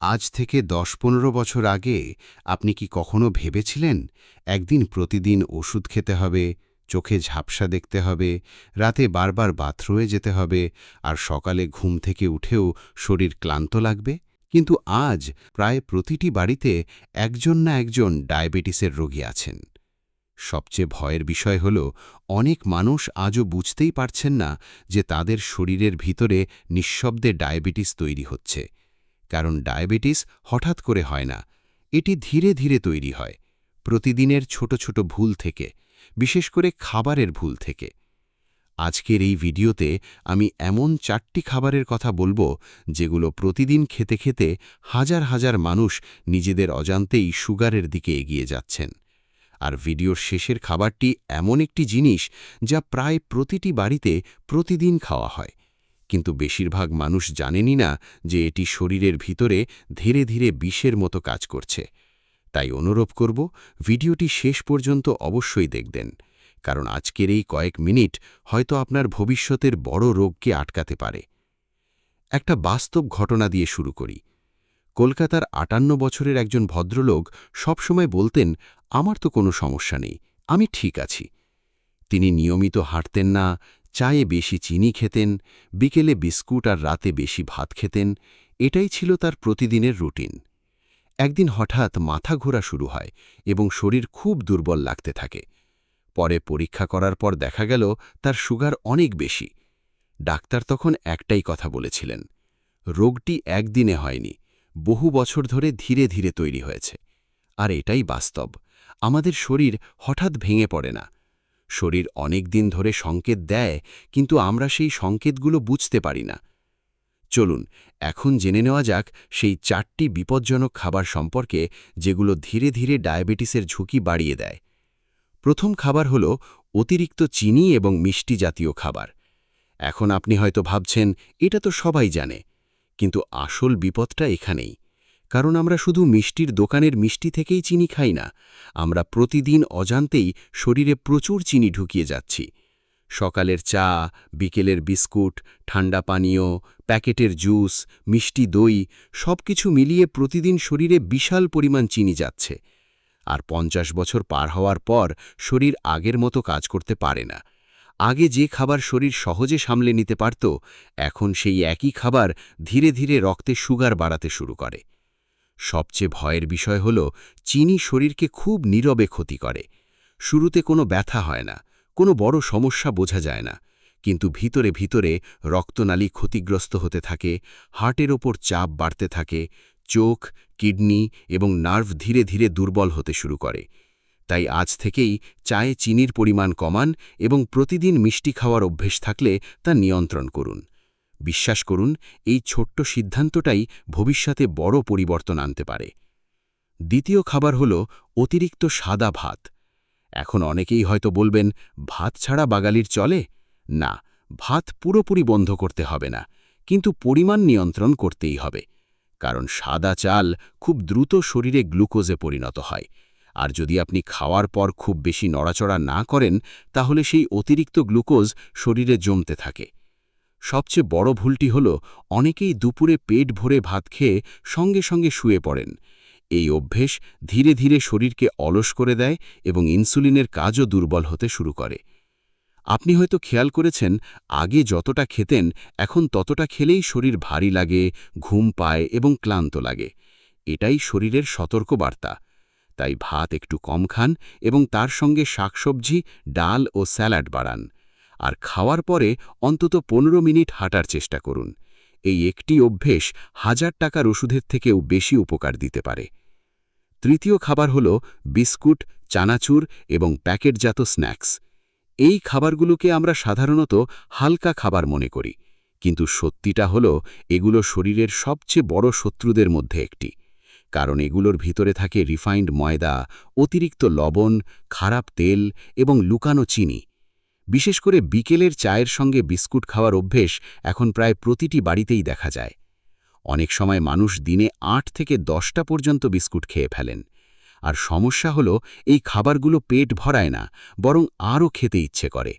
আজ থেকে ১০-১৫ বছর আগে আপনি কি কখনো ভেবেছিলেন একদিন প্রতিদিন ওষুধ খেতে হবে, চোখে ঝাপসা দেখতে হবে, রাতে বারবার বাথরুমে যেতে হবে, আর সকালে ঘুম থেকে উঠেও শরীর ক্লান্ত লাগবে? কিন্তু আজ প্রায় প্রতিটি বাড়িতে একজন না একজন ডায়াবেটিসের রোগী আছেন। সবচেয়ে ভয়ের বিষয় হল অনেক মানুষ আজও বুঝতেই পারছেন না যে তাদের শরীরের ভিতরে নিঃশব্দে ডায়াবেটিস তৈরি হচ্ছে। কারণ ডায়াবেটিস হঠাৎ করে হয় না, এটি ধীরে ধীরে তৈরি হয়, প্রতিদিনের ছোট ছোট ভুল থেকে, বিশেষ করে খাবারের ভুল থেকে। আজকের এই ভিডিওতে আমি এমন 4টি খাবারের কথা বলবো যেগুলো প্রতিদিন খেতে খেতে হাজার হাজার মানুষ নিজেদের অজান্তেই সুগারের দিকে এগিয়ে যাচ্ছেন। আর ভিডিওর শেষের খাবারটি এমন একটি জিনিস যা প্রায় প্রতিটি বাড়িতে প্রতিদিন খাওয়া হয়, কিন্তু বেশিরভাগ মানুষ জানেনই না যে এটি শরীরের ভিতরে ধীরে ধীরে বিষের মতো কাজ করছে। তাই অনুরোধ করব, ভিডিওটি শেষ পর্যন্ত অবশ্যই দেখবেন, কারণ আজকের এই কয়েক মিনিট হয়তো আপনার ভবিষ্যতের বড় রোগকে আটকাতে পারে। একটা বাস্তব ঘটনা দিয়ে শুরু করি। কলকাতার 58 বছরের একজন ভদ্রলোক সবসময় বলতেন, আমার তো কোনো সমস্যা নেই, আমি ঠিক আছি। তিনি নিয়মিত হাঁটতেন না, চায়ে বেশি চিনি খেতেন, বিকেলে বিস্কুট আর রাতে বেশি ভাত খেতেন। এটাই ছিল তার প্রতিদিনের রুটিন। একদিন হঠাৎ মাথা ঘোরা শুরু হয় এবং শরীর খুব দুর্বল লাগতে থাকে। পরে পরীক্ষা করার পর দেখা গেল তার সুগার অনেক বেশি। ডাক্তার তখন একটাই কথা বলেছিলেন, রোগটি একদিনে হয়নি, বহু বছর ধরে ধীরে ধীরে তৈরি হয়েছে। আর এটাই বাস্তব, আমাদের শরীর হঠাৎ ভেঙে পড়ে না। শরীর অনেক দিন ধরে সংকেত দেয়, কিন্তু আমরা সেই সংকেতগুলো বুঝতে পারি না। চলুন এখন জেনে নেওয়া যাক সেই 4টি বিপজ্জনক খাবার সম্পর্কে যেগুলো ধীরে ধীরে ডায়াবেটিসের ঝুঁকি বাড়িয়ে দেয়। প্রথম খাবার হল অতিরিক্ত চিনি এবং মিষ্টি জাতীয় খাবার। এখন আপনি হয়তো ভাবছেন, এটা তো সবাই জানে, কিন্তু আসল বিপদটা এখানেই। কারণ আমরা শুধু মিষ্টির দোকানের মিষ্টি থেকেই চিনি খাই না, আমরা প্রতিদিন অজান্তেই শরীরে প্রচুর চিনি ঢুকিয়ে যাচ্ছি। সকালের চা, বিকেলের বিস্কুট, ঠান্ডা পানীয়, প্যাকেটের জুস, মিষ্টি দই, সবকিছু মিলিয়ে প্রতিদিন শরীরে বিশাল পরিমাণ চিনি যাচ্ছে। আর 50 বছর পার হওয়ার পর শরীর আগের মতো কাজ করতে পারে না। আগে যে খাবার শরীর সহজে সামলে নিতে পারত, এখন সেই একই খাবার ধীরে ধীরে রক্তে সুগার বাড়াতে শুরু করে। সবচেয়ে ভয়ের বিষয় হল, চিনি শরীরকে খুব নীরবে ক্ষতি করে। শুরুতে কোনো ব্যথা হয় না, কোনো বড় সমস্যা বোঝা যায় না, কিন্তু ভিতরে ভিতরে রক্তনালী ক্ষতিগ্রস্ত হতে থাকে, হার্টের ওপর চাপ বাড়তে থাকে, চোখ, কিডনি এবং নার্ভ ধীরে ধীরে দুর্বল হতে শুরু করে। তাই আজ থেকেই চায়ে চিনির পরিমাণ কমান এবং প্রতিদিন মিষ্টি খাওয়ার অভ্যেস থাকলে তা নিয়ন্ত্রণ করুন। বিশ্বাস করুন, এই ছোট্ট সিদ্ধান্তটাই ভবিষ্যতে বড় পরিবর্তন আনতে পারে। দ্বিতীয় খাবার হল অতিরিক্ত সাদা ভাত। এখন অনেকেই হয়তো বলবেন, ভাত ছাড়া বাঙালির চলে? না, ভাত পুরোপুরি বন্ধ করতে হবে না, কিন্তু পরিমাণ নিয়ন্ত্রণ করতেই হবে। কারণ সাদা চাল খুব দ্রুত শরীরে গ্লুকোজে পরিণত হয়, আর যদি আপনি খাওয়ার পর খুব বেশি নড়াচড়া না করেন, তাহলে সেই অতিরিক্ত গ্লুকোজ শরীরে জমতে থাকে। সবচেয়ে বড় ভুলটি হল, অনেকেই দুপুরে পেট ভরে ভাত খেয়ে সঙ্গে সঙ্গে শুয়ে পড়েন। এই অভ্যেস ধীরে ধীরে শরীরকে অলস করে দেয় এবং ইনসুলিনের কাজও দুর্বল হতে শুরু করে। আপনি হয়তো খেয়াল করেছেন, আগে যতটা খেতেন এখন ততটা খেলেই শরীর ভারী লাগে, ঘুম পায় এবং ক্লান্ত লাগে। এটাই শরীরের সতর্ক বার্তা। তাই ভাত একটু কম খান এবং তার সঙ্গে শাকসবজি, ডাল ও স্যালাড বাড়ান। আর খাওয়ার পরে অন্তত 15 মিনিট হাঁটার চেষ্টা করুন। এই একটি অভ্যেস 1000 টাকার ওষুধের থেকেও বেশি উপকার দিতে পারে। তৃতীয় খাবার হল বিস্কুট, চানাচুর এবং প্যাকেটজাত স্ন্যাক্স। এই খাবারগুলোকে আমরা সাধারণত হালকা খাবার মনে করি, কিন্তু সত্যিটা হল, এগুলো শরীরের সবচেয়ে বড় শত্রুদের মধ্যে একটি। কারণ এগুলোর ভিতরে থাকে রিফাইন্ড ময়দা, অতিরিক্ত লবণ, খারাপ তেল এবং লুকানো চিনি। বিশেষ করে বিকেলের চায়ের সঙ্গে বিস্কুট খাওয়ার অভ্যেস এখন প্রায় প্রতিটি বাড়িতেই দেখা যায়। অনেক সময় মানুষ দিনে 8 থেকে 10টা পর্যন্ত বিস্কুট খেয়ে ফেলেন। আর সমস্যা হলো, এই খাবারগুলো পেট ভরায় না, বরং আরও খেতে ইচ্ছে করে।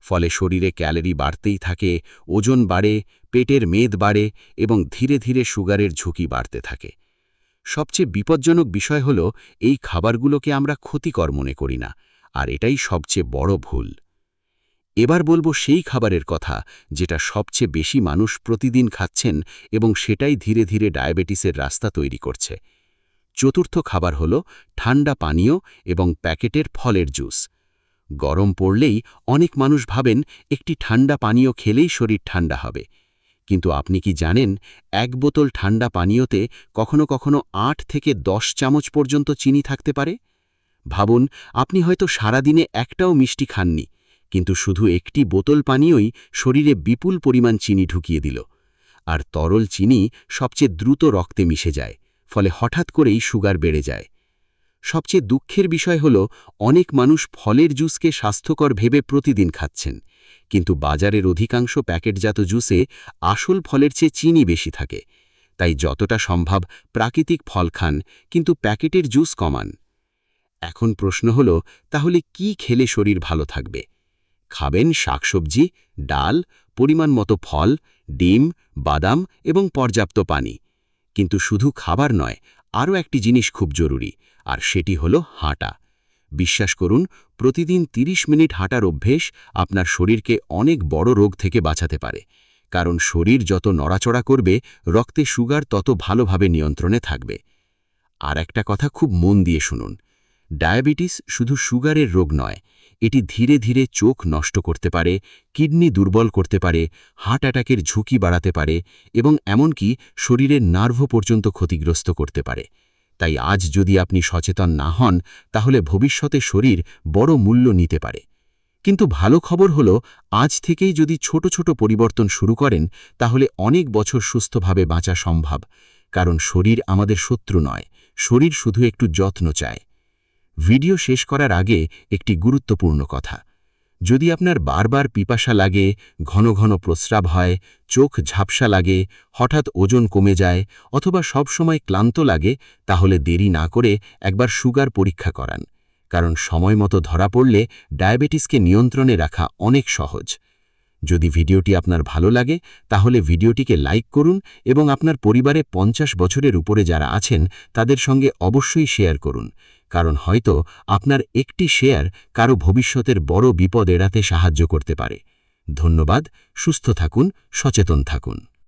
ফলে শরীরে ক্যালোরি বাড়তেই থাকে, ওজন বাড়ে, পেটের মেদ বাড়ে এবং ধীরে ধীরে সুগারের ঝুঁকি বাড়তে থাকে। সবচেয়ে বিপজ্জনক বিষয় হল এই খাবারগুলোকে আমরা ক্ষতিকর মনে করি না, আর এটাই সবচেয়ে বড় ভুল। এবার বলবো সেই খাবারের কথা যেটা সবচেয়ে বেশি মানুষ প্রতিদিন খাচ্ছেন এবং সেটাই ধীরে ধীরে ডায়াবেটিসের রাস্তা তৈরি করছে। চতুর্থ খাবার হল ঠান্ডা পানীয় এবং প্যাকেটের ফলের জুস। গরম পড়লেই অনেক মানুষ ভাবেন একটি ঠান্ডা পানীয় খেলেই শরীর ঠান্ডা হবে, কিন্তু আপনি কি জানেন এক বোতল ঠান্ডা পানীয়তে কখনো কখনো ৮ থেকে ১০ চামচ পর্যন্ত চিনি থাকতে পারে। ভাবুন, আপনি হয়তো সারাদিনে একটাও মিষ্টি খাননি, কিন্তু শুধু একটি বোতল পানীয়ই শরীরে বিপুল পরিমাণ চিনি ঢুকিয়ে দিল। আর তরল চিনি সবচেয়ে দ্রুত রক্তে মিশে যায়, ফলে হঠাৎ করেই সুগার বেড়ে যায়। সবচেয়ে দুঃখের বিষয় হল অনেক মানুষ ফলের জুসকে স্বাস্থ্যকর ভেবে প্রতিদিন খাচ্ছেন, কিন্তু বাজারের অধিকাংশ প্যাকেটজাত জুসে আসল ফলের চেয়ে চিনি বেশি থাকে। তাই যতটা সম্ভব প্রাকৃতিক ফল খান, কিন্তু প্যাকেটের জুস কমান। এখন প্রশ্ন হল, তাহলে কি খেলে শরীর ভালো থাকবে? খাবেন শাকসবজি, ডাল, পরিমাণ মতো ফল, ডিম, বাদাম এবং পর্যাপ্ত পানি। কিন্তু শুধু খাবার নয়, আরও একটি জিনিস খুব জরুরি, আর সেটি হল হাঁটা। বিশ্বাস করুন, প্রতিদিন ৩০ মিনিট হাঁটার অভ্যেস আপনার শরীরকে অনেক বড় রোগ থেকে বাঁচাতে পারে। কারণ শরীর যত নড়াচড়া করবে, রক্তে সুগার তত ভালোভাবে নিয়ন্ত্রণে থাকবে। আর একটা কথা খুব মন দিয়ে শুনুন, ডায়াবেটিস শুধু সুগারের রোগ নয়, এটি ধীরে ধীরে চোখ নষ্ট করতে পারে, কিডনি দুর্বল করতে পারে, হার্ট অ্যাটাকের ঝুঁকি বাড়াতে পারে এবং এমনকি শরীরের নার্ভ পর্যন্ত ক্ষতিগ্রস্ত করতে পারে। তাই আজ যদি আপনি সচেতন না হন, তাহলে ভবিষ্যতে শরীর বড় মূল্য নিতে পারে। কিন্তু ভালো খবর হলো, আজ থেকেই যদি ছোট ছোট পরিবর্তন শুরু করেন, তাহলে অনেক বছর সুস্থভাবে বাঁচা সম্ভব। কারণ শরীর আমাদের শত্রু নয়, শরীর শুধু একটু যত্ন চায়। ভিডিও শেষ করার আগে একটি গুরুত্বপূর্ণ কথা, যদি আপনার বারবার পিপাসা লাগে, ঘন ঘন প্রস্রাব হয়, চোখ ঝাপসা লাগে, হঠাৎ ওজন কমে যায় অথবা সব সময় ক্লান্ত লাগে, তাহলে দেরি না করে একবার সুগার পরীক্ষা করান। কারণ সময় মতো ধরা পড়লে ডায়াবেটিসকে নিয়ন্ত্রণে রাখা অনেক সহজ। যদি ভিডিওটি আপনার ভালো লাগে, তাহলে ভিডিওটিকে লাইক করুন এবং আপনার পরিবারে ৫০ বছরের উপরে যারা আছেন তাদের সঙ্গে অবশ্যই শেয়ার করুন। কারণ হয়তো আপনার একটি শেয়ার কারো ভবিষ্যতের বড় বিপদ এড়াতে সাহায্য করতে পারে। ধন্যবাদ, সুস্থ থাকুন, সচেতন থাকুন।